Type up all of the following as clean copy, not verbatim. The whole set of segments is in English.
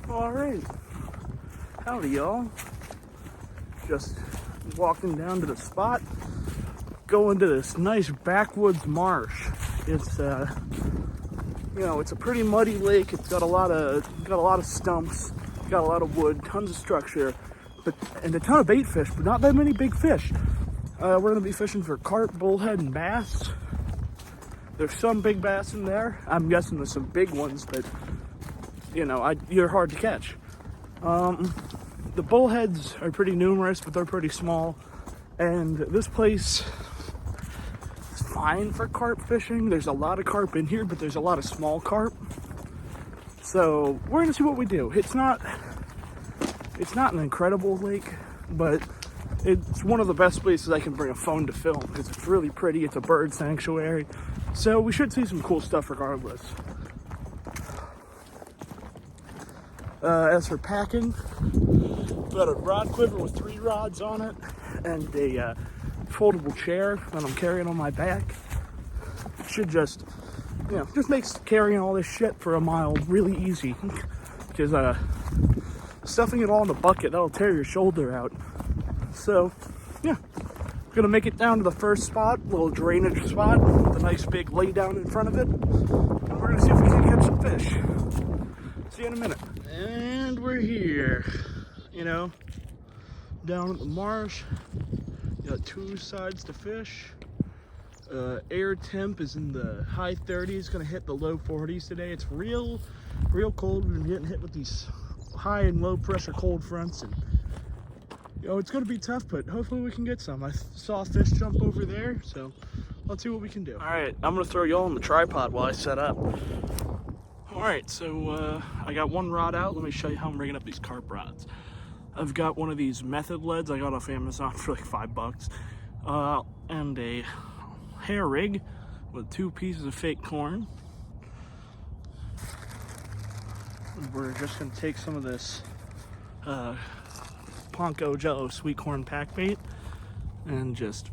All right, howdy y'all. Just walking down to the spot, going to this nice backwoods marsh. It's it's a pretty muddy lake. It's got a lot of stumps, got a lot of wood, tons of structure, and a ton of bait fish, but not that many big fish. We're gonna be fishing for carp, bullhead, and bass. There's some big bass in there. I'm guessing there's some big ones, but you're hard to catch. The bullheads are pretty numerous, but they're pretty small. And this place is fine for carp fishing. There's a lot of carp in here, but there's a lot of small carp. So we're gonna see what we do. It's not an incredible lake, but it's one of the best places I can bring a phone to film because it's really pretty. It's a bird sanctuary. So we should see some cool stuff regardless. As for packing, got a rod quiver with 3 rods on it and a foldable chair that I'm carrying on my back. Should just makes carrying all this shit for a mile really easy. Because stuffing it all in a bucket, that'll tear your shoulder out. So, yeah, gonna make it down to the first spot, little drainage spot with a nice big lay down in front of it. And we're gonna see if we can catch some fish. See you in a minute. And we're here, down at the marsh. Got 2 sides to fish. Air temp is in the high 30s, gonna hit the low 40s today. It's real cold. We've been getting hit with these high and low pressure cold fronts, and it's gonna be tough, but hopefully we can get some. I saw a fish jump over there, so let's see what we can do. All right, I'm gonna throw y'all on the tripod while I set up. All right, so I got 1 rod out. Let me show you how I'm rigging up these carp rods. I've got one of these method leads I got off Amazon for like $5, and a hair rig with 2 pieces of fake corn. And we're just gonna take some of this Ponco Jello sweet corn pack bait and just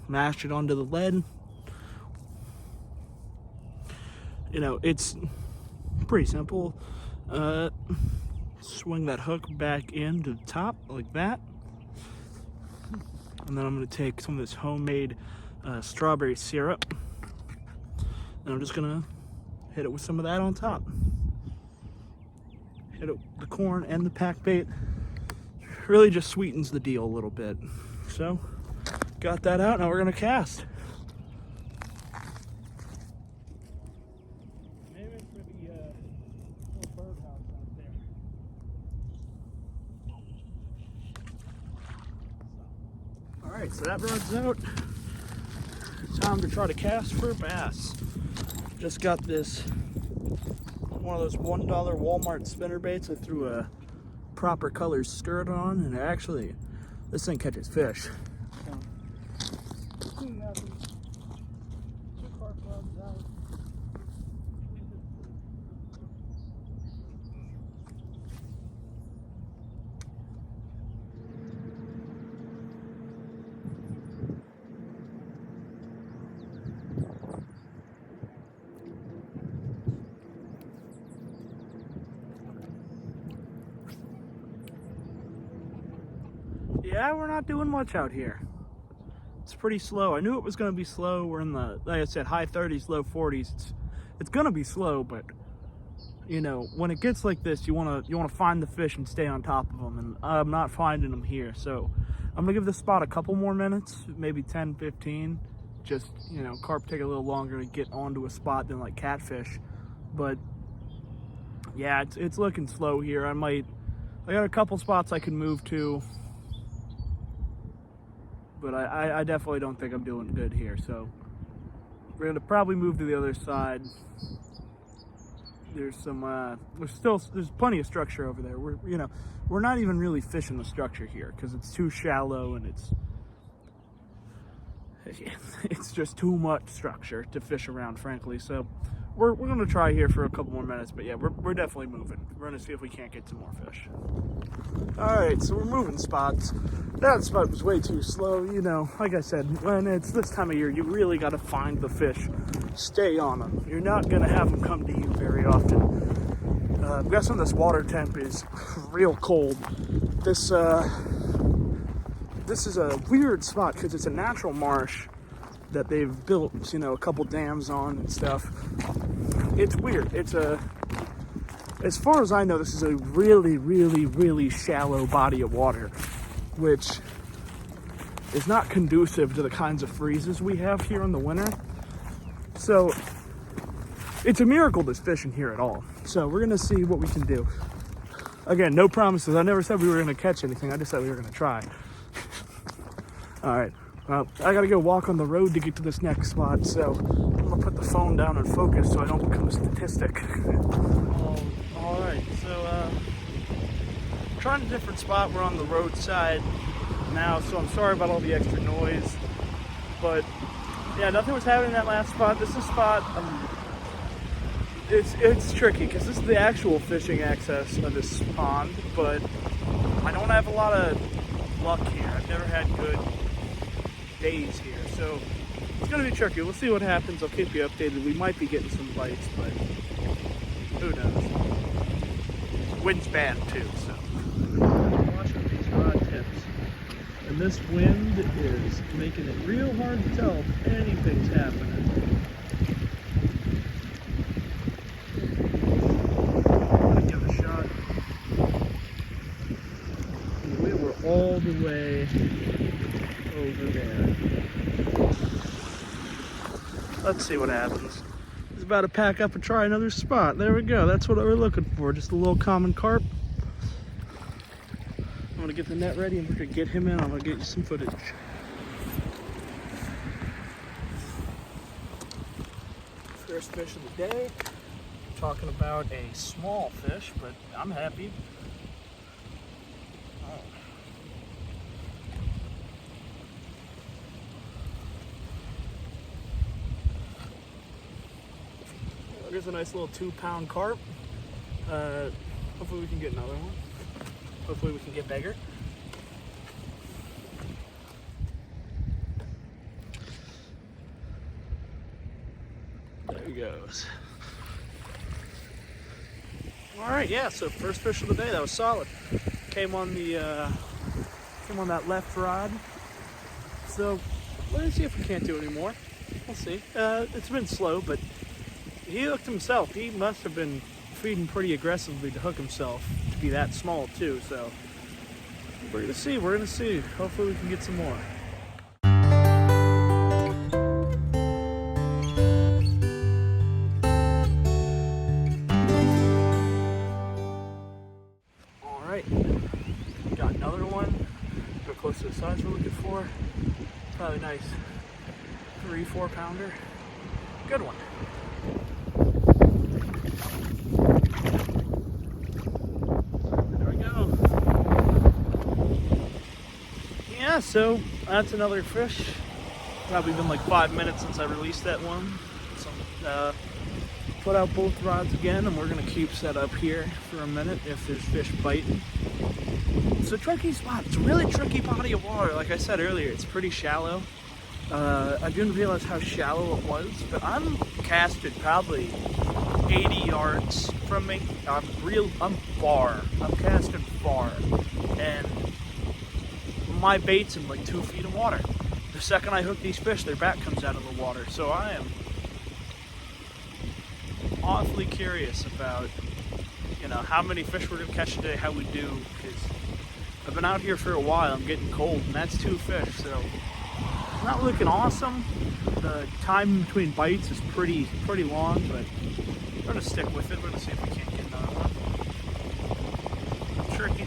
mash it onto the lead. It's pretty simple. Swing that hook back into the top like that, and then I'm going to take some of this homemade strawberry syrup, and I'm just going to hit it with some of that on top. Hit it with the corn and the pack bait. Really just sweetens the deal a little bit. So got that out. Now we're going to cast. Alright, so that rod's out. It's time to try to cast for a bass. Just got this, one of those $1 Walmart spinner baits. I threw a proper colors skirt on, and actually, this thing catches fish. Yeah, we're not doing much out here. It's pretty slow. I knew it was going to be slow. We're in the, like I said, high 30s, low 40s. It's going to be slow, but when it gets like this, you want to find the fish and stay on top of them, and I'm not finding them here. So I'm going to give this spot a couple more minutes, maybe 10, 15. Just, carp take a little longer to get onto a spot than like catfish. But yeah, it's looking slow here. I got a couple spots I can move to, but I definitely don't think I'm doing good here. So we're gonna probably move to the other side. There's there's plenty of structure over there. We're not even really fishing the structure here because it's too shallow, and it's just too much structure to fish around, frankly. So we're gonna try here for a couple more minutes, but yeah, we're definitely moving. We're gonna see if we can't get some more fish. All right, so we're moving spots. That spot was way too slow. Like I said, when it's this time of year, you really got to find the fish, stay on them. You're not gonna have them come to you very often. I'm guessing this water temp is real cold. This is a weird spot because it's a natural marsh that they've built, you know, a couple dams on and stuff. It's weird. As far as I know, this is a really, really, really shallow body of water, which is not conducive to the kinds of freezes we have here in the winter. So it's a miracle there's fish in here at all. So we're gonna see what we can do. Again, no promises. I never said we were gonna catch anything. I just said we were gonna try. All right, well, I gotta go walk on the road to get to this next spot. So I'm gonna put the phone down and focus so I don't become a statistic. All right, so trying a different spot. We're on the roadside now, so I'm sorry about all the extra noise. But yeah, nothing was happening in that last spot. This is a spot, it's tricky because this is the actual fishing access of this pond, but I don't have a lot of luck here. I've never had good days here, so it's gonna be tricky. We'll see what happens. I'll keep you updated. We might be getting some bites, but who knows? Wind's bad too, so. I'm watching these rod tips, and this wind is making it real hard to tell if anything's happening. I'm gonna give it a shot. And we were all the way over there. Let's see what happens. He's about to pack up and try another spot. There we go. That's what we're looking for. Just a little common carp. I'm gonna get the net ready and we're gonna get him in. I'm gonna get you some footage. First fish of the day. Talking about a small fish, but I'm happy. Here's a nice little 2-pound carp. Hopefully we can get another one. Hopefully we can get bigger. There he goes. All right, yeah, so first fish of the day. That was solid. Came on that left rod. So let's see if we can't do any more. We'll see. It's been slow, but he hooked himself. He must have been feeding pretty aggressively to hook himself to be that small too. So we're gonna see. We're gonna see. Hopefully we can get some more. All right, got another one. Go close to the size we're looking for. Probably nice 3-4 pounder. Good one. Yeah, so that's another fish. Probably been like 5 minutes since I released that one. So put out both rods again, and we're gonna keep set up here for a minute if there's fish biting. It's a tricky spot. It's a really tricky body of water. Like I said earlier, it's pretty shallow. I didn't realize how shallow it was, but I'm casted probably 80 yards from me. I'm far. I'm casting far, and my bait's in like 2 feet of water. The second I hook these fish, their back comes out of the water. So I am awfully curious about, you know, how many fish we're gonna catch today, how we do, because I've been out here for a while. I'm getting cold, and that's 2 fish, so it's not looking awesome. The time between bites is pretty long, but we're gonna stick with it. We're gonna see if we can't get another one. Tricky.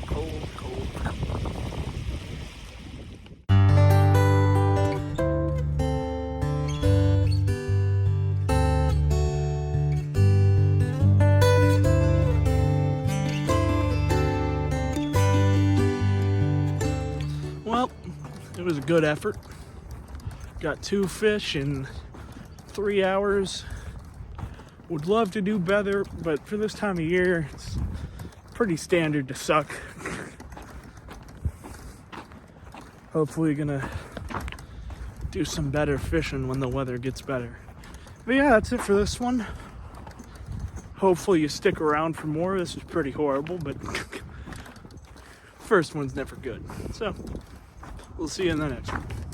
Cold. Well, it was a good effort. Got 2 fish in 3 hours. Would love to do better, but for this time of year, it's pretty standard to suck. Hopefully gonna do some better fishing when the weather gets better. But yeah, that's it for this one. Hopefully you stick around for more. This is pretty horrible, but first one's never good. So we'll see you in the next one.